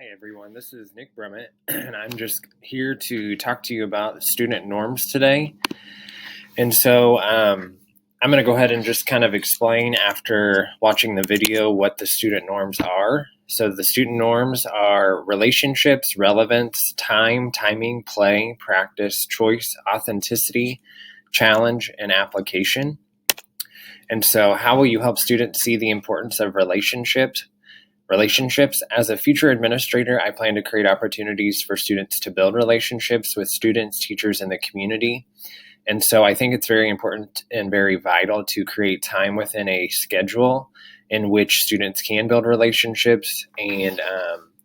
Hi everyone, this is Nick Brummett, and I'm just here to talk to you about student norms today. And so I'm going to go ahead and just kind of explain after watching the video what the student norms are. So the student norms are relationships, relevance, time, timing, play, practice, choice, authenticity, challenge, and application. And so how will you help students see the importance of relationships? As a future administrator, I plan to create opportunities for students to build relationships with students, teachers, and the community. And so I think it's very important and very vital to create time within a schedule in which students can build relationships. And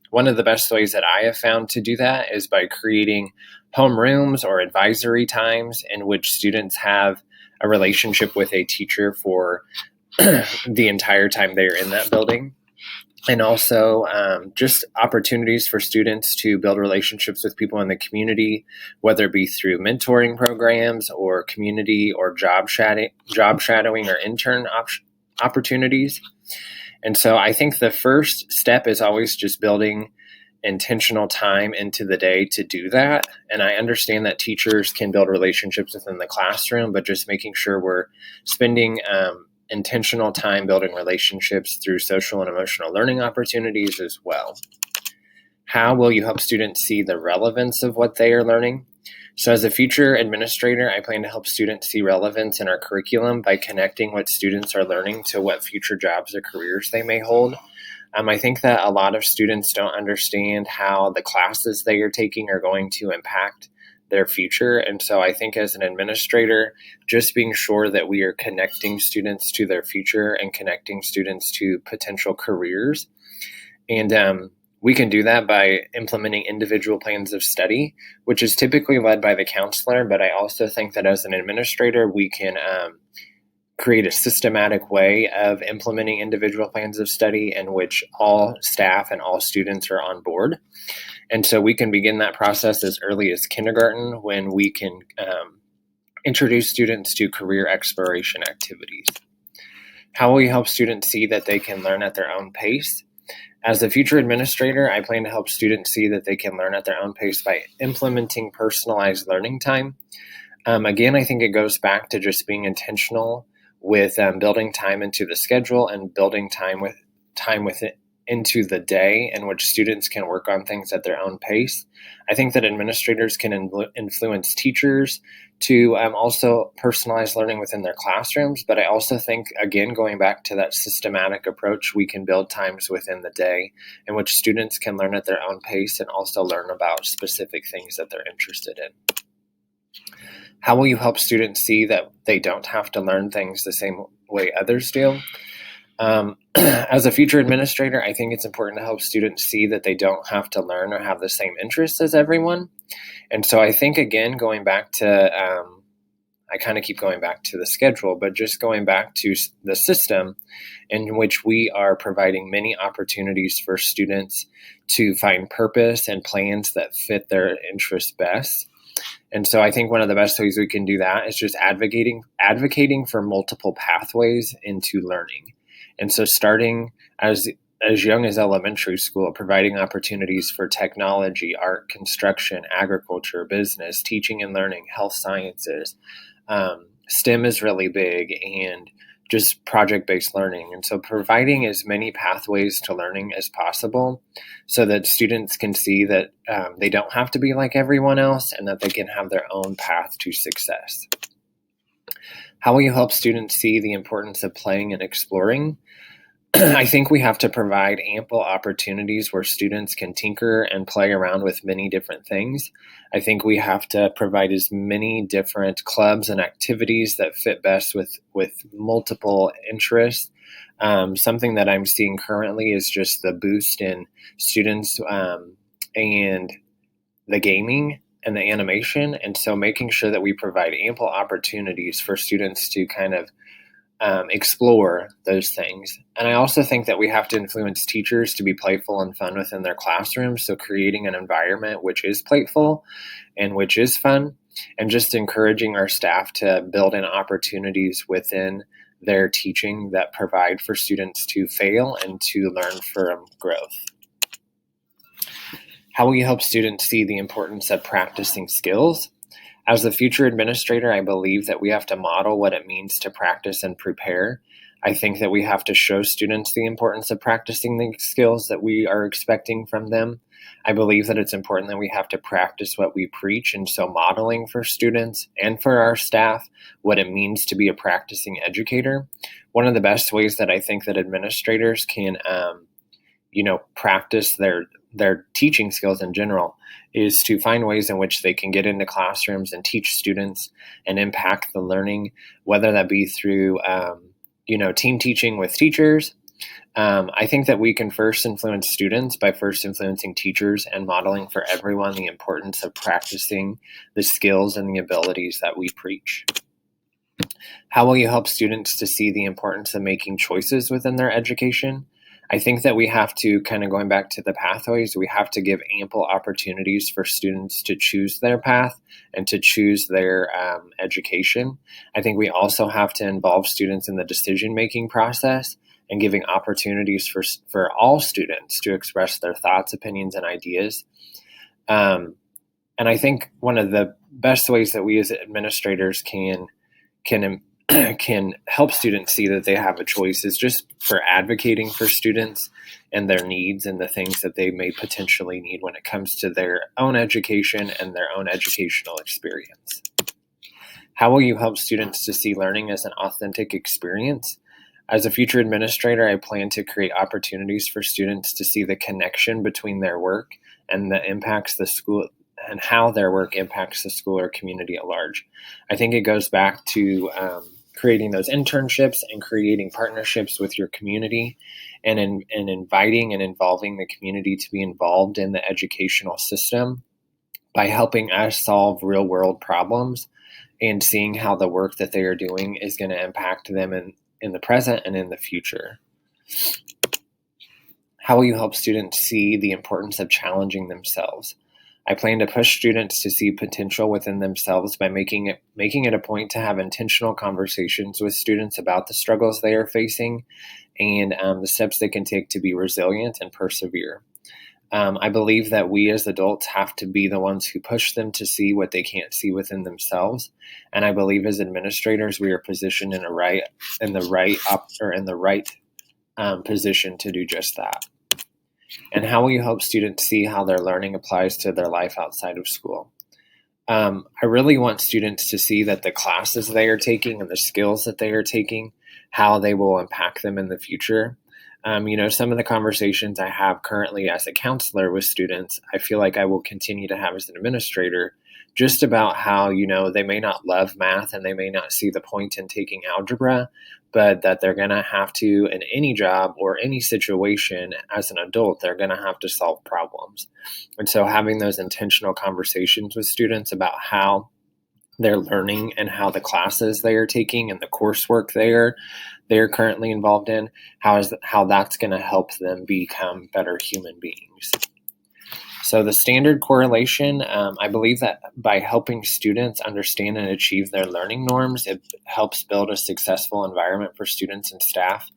one of the best ways that I have found to do that is by creating homerooms or advisory times in which students have a relationship with a teacher for the entire time they're in that building. And also just opportunities for students to build relationships with people in the community, whether it be through mentoring programs or community or job shadowing or intern opportunities. And so I think the first step is always just building intentional time into the day to do that. And I understand that teachers can build relationships within the classroom, but just making sure we're spending intentional time building relationships through social and emotional learning opportunities as well. How will you help students see the relevance of what they are learning? So as a future administrator, I plan to help students see relevance in our curriculum by connecting what students are learning to what future jobs or careers they may hold. I think that a lot of students don't understand how the classes they are taking are going to impact their future. And so I think as an administrator, just being sure that we are connecting students to their future and connecting students to potential careers. And we can do that by implementing individual plans of study, which is typically led by the counselor. But I also think that as an administrator, we can create a systematic way of implementing individual plans of study in which all staff and all students are on board. And so we can begin that process as early as kindergarten when we can introduce students to career exploration activities. How will you help students see that they can learn at their own pace? As a future administrator, I plan to help students see that they can learn at their own pace by implementing personalized learning time. Again, I think it goes back to just being intentional with building time into the schedule and building time with it into the day in which students can work on things at their own pace. I think that administrators can influence teachers to also personalize learning within their classrooms. But I also think, again, going back to that systematic approach, we can build times within the day in which students can learn at their own pace and also learn about specific things that they're interested in. How will you help students see that they don't have to learn things the same way others do? As a future administrator, I think it's important to help students see that they don't have to learn or have the same interests as everyone. And so I think, again, going back to, I kind of keep going back to the schedule, but just going back to the system in which we are providing many opportunities for students to find purpose and plans that fit their interests best. And so I think one of the best ways we can do that is just advocating for multiple pathways into learning. And so starting as young as elementary school, providing opportunities for technology, art, construction, agriculture, business, teaching and learning, health sciences. STEM is really big, and just project-based learning. And so providing as many pathways to learning as possible so that students can see that they don't have to be like everyone else and that they can have their own path to success. How will you help students see the importance of playing and exploring? I think we have to provide ample opportunities where students can tinker and play around with many different things. I think we have to provide as many different clubs and activities that fit best with multiple interests. Something that I'm seeing currently is just the boost in students and the gaming and the animation. And so making sure that we provide ample opportunities for students to kind of explore those things. And I also think that we have to influence teachers to be playful and fun within their classrooms. So creating an environment which is playful and which is fun, and just encouraging our staff to build in opportunities within their teaching that provide for students to fail and to learn from growth. How will you help students see the importance of practicing skills? As the future administrator, I believe that we have to model what it means to practice and prepare. I think that we have to show students the importance of practicing the skills that we are expecting from them. I believe that it's important that we have to practice what we preach, and so modeling for students and for our staff what it means to be a practicing educator. One of the best ways that I think that administrators can, practice their teaching skills in general is to find ways in which they can get into classrooms and teach students and impact the learning, whether that be through, team teaching with teachers. I think that we can first influence students by first influencing teachers and modeling for everyone the importance of practicing the skills and the abilities that we preach. How will you help students to see the importance of making choices within their education? I think that we have to, kind of going back to the pathways, we have to give ample opportunities for students to choose their path and to choose their education. I think we also have to involve students in the decision-making process and giving opportunities for all students to express their thoughts, opinions, and ideas. And I think one of the best ways that we as administrators can help students see that they have a choice is just for advocating for students and their needs and the things that they may potentially need when it comes to their own education and their own educational experience. How will you help students to see learning as an authentic experience? As a future administrator, I plan to create opportunities for students to see the connection between their work and the impacts the school and how their work impacts the school or community at large. I think it goes back to creating those internships and creating partnerships with your community and inviting and involving the community to be involved in the educational system by helping us solve real world problems and seeing how the work that they are doing is going to impact them in the present and in the future. How will you help students see the importance of challenging themselves? I plan to push students to see potential within themselves by making it a point to have intentional conversations with students about the struggles they are facing and the steps they can take to be resilient and persevere. I believe that we as adults have to be the ones who push them to see what they can't see within themselves. And I believe as administrators, we are positioned in the right position to do just that. And how will you help students see how their learning applies to their life outside of school? I really want students to see that the classes they are taking and the skills that they are taking, how they will impact them in the future. Some of the conversations I have currently as a counselor with students, I feel like I will continue to have as an administrator, just about how, they may not love math and they may not see the point in taking algebra, but that they're going to have to, in any job or any situation as an adult, they're going to have to solve problems. And so having those intentional conversations with students about how they're learning and how the classes they are taking and the coursework they're currently involved in, how that's going to help them become better human beings. So the standard correlation, I believe that by helping students understand and achieve their learning norms, it helps build a successful environment for students and staff.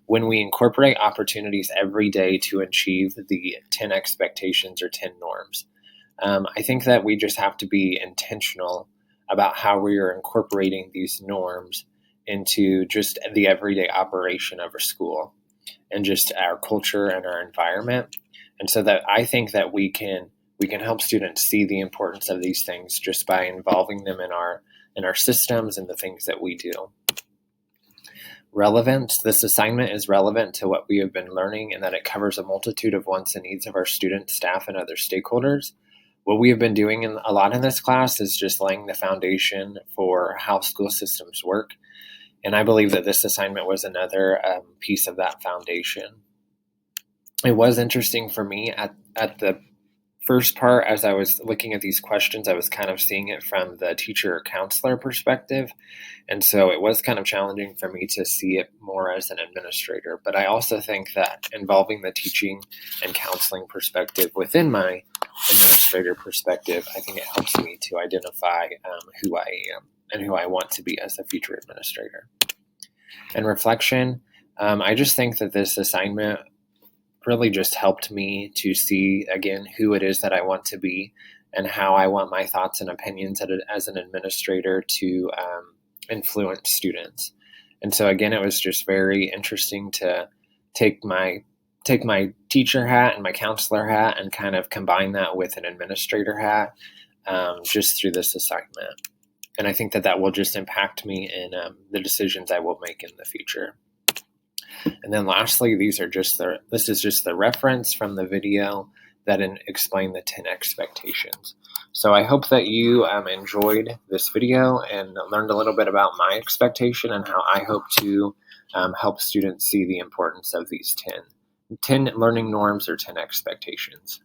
When we incorporate opportunities every day to achieve the 10 expectations or 10 norms, I think that we just have to be intentional about how we are incorporating these norms into just the everyday operation of our school and just our culture and our environment. And so that I think that we can help students see the importance of these things just by involving them in our systems and the things that we do. Relevance. This assignment is relevant to what we have been learning in that it covers a multitude of wants and needs of our students, staff, and other stakeholders. What we have been doing a lot in this class is just laying the foundation for how school systems work. And I believe that this assignment was another piece of that foundation. It was interesting for me at the first part, as I was looking at these questions, I was kind of seeing it from the teacher or counselor perspective. And so it was kind of challenging for me to see it more as an administrator. But I also think that involving the teaching and counseling perspective within my administrator perspective, I think it helps me to identify who I am and who I want to be as a future administrator. And reflection, I just think that this assignment really just helped me to see, again, who it is that I want to be and how I want my thoughts and opinions as an administrator to influence students. And so, again, it was just very interesting to take my teacher hat and my counselor hat and kind of combine that with an administrator hat just through this assignment. And I think that will just impact me in the decisions I will make in the future. And then lastly, this is just the reference from the video that explain the 10 expectations. So I hope that you enjoyed this video and learned a little bit about my expectation and how I hope to help students see the importance of these 10 learning norms or 10 expectations.